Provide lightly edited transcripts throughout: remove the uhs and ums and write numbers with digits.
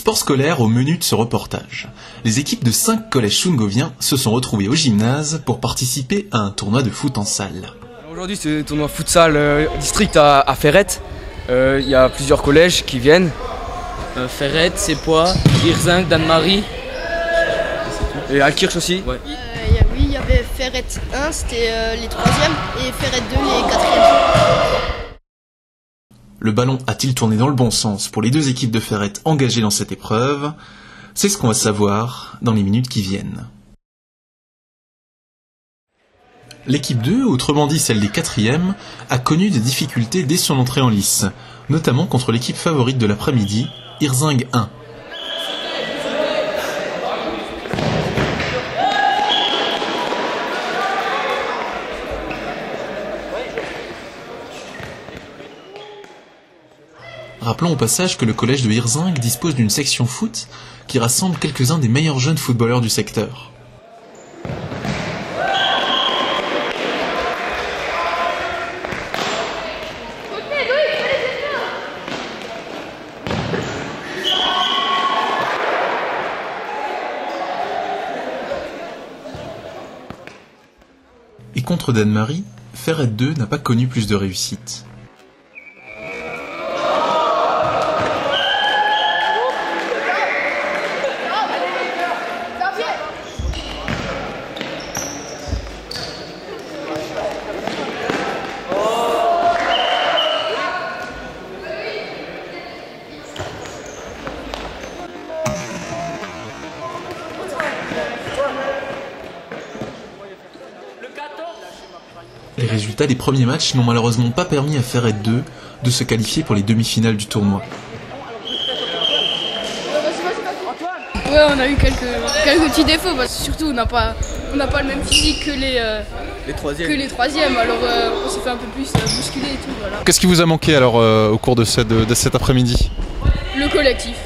Sport scolaire au menu de ce reportage. Les équipes de 5 collèges sungoviens se sont retrouvées au gymnase pour participer à un tournoi de foot en salle. Aujourd'hui c'est le tournoi futsal district à Ferrette. Il y a plusieurs collèges qui viennent. Ferrette, Sepois, Hirzing, Danemarie. Et Alkirch aussi. Ouais. Oui, il y avait Ferrette 1, c'était les 3e, et Ferrette 2, les 4e. Le ballon a-t-il tourné dans le bon sens pour les deux équipes de Ferrette engagées dans cette épreuve? C'est ce qu'on va savoir dans les minutes qui viennent. L'équipe 2, autrement dit celle des 4e, a connu des difficultés dès son entrée en lice, notamment contre l'équipe favorite de l'après-midi, Hirzing 1. Rappelons au passage que le collège de Hirzing dispose d'une section foot qui rassemble quelques-uns des meilleurs jeunes footballeurs du secteur. Et contre Danemarie, Ferrette 2 n'a pas connu plus de réussite. Les résultats des premiers matchs n'ont malheureusement pas permis à Ferrette 2 de se qualifier pour les demi-finales du tournoi. Ouais, on a eu quelques petits défauts, parce que surtout on n'a pas le même physique que les troisièmes, alors on s'est fait un peu plus bousculer et tout, voilà. Qu'est-ce qui vous a manqué alors au cours de cet après-midi? Le collectif.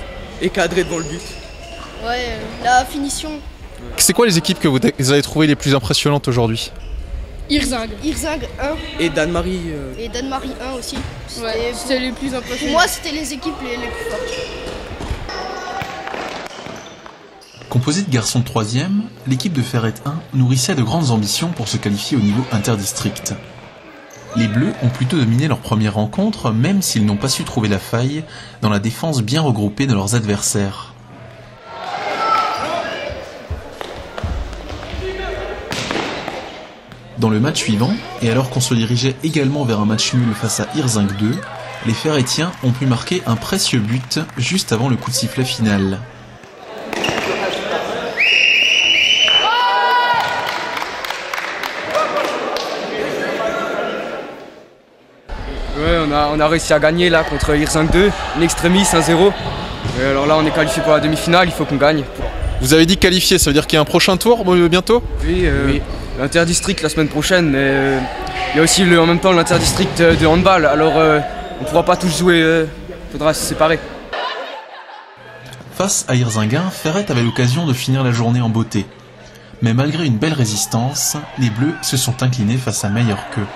Et cadré devant le but. Ouais, la finition. C'est quoi les équipes que vous avez trouvées les plus impressionnantes aujourd'hui? Hirzing 1. Et Danemarie. Et Danemarie 1 aussi. Ouais, c'était les plus impressionnants. Pour moi, c'était les équipes les plus fortes. Composée de garçons de 3e, l'équipe de Ferrette 1 nourrissait de grandes ambitions pour se qualifier au niveau interdistrict. Les Bleus ont plutôt dominé leur première rencontre, même s'ils n'ont pas su trouver la faille dans la défense bien regroupée de leurs adversaires. Dans le match suivant, et alors qu'on se dirigeait également vers un match nul face à Hirzing 2, les Ferrettiens ont pu marquer un précieux but juste avant le coup de sifflet final. Ouais, on a réussi à gagner là contre Hirzing 2, in extremis 1-0. Et alors là on est qualifié pour la demi-finale, il faut qu'on gagne. Vous avez dit qualifié, ça veut dire qu'il y a un prochain tour bientôt? Oui. L'interdistrict la semaine prochaine, mais il y a aussi en même temps l'interdistrict de handball, alors on ne pourra pas tous jouer, il faudra se séparer. Face à Hirzing 1, Ferrette avait l'occasion de finir la journée en beauté. Mais malgré une belle résistance, les Bleus se sont inclinés face à meilleur qu'eux.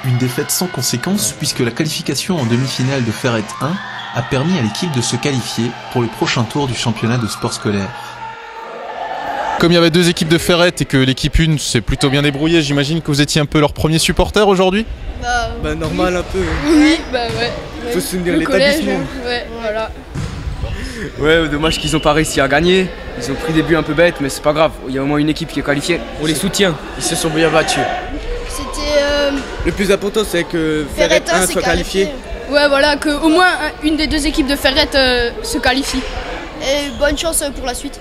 Une défaite sans conséquence puisque la qualification en demi-finale de Ferrette 1 a permis à l'équipe de se qualifier pour le prochain tour du championnat de sport scolaire. Comme il y avait deux équipes de Ferrette et que l'équipe 1 s'est plutôt bien débrouillée, j'imagine que vous étiez un peu leur premier supporter aujourd'hui? Bah normal un peu. Oui, bah ouais. Faut se souvenir le l'établissement. Ouais, voilà. Ouais, dommage qu'ils n'ont pas réussi à gagner. Ils ont pris des buts un peu bêtes, mais c'est pas grave. Il y a au moins une équipe qui est qualifiée. On les soutient. Ils se sont bien battus. C'était... Le plus important, c'est que Ferrette 1 soit qualifié. Ouais, voilà, que au moins une des deux équipes de Ferrette se qualifie. Et bonne chance pour la suite.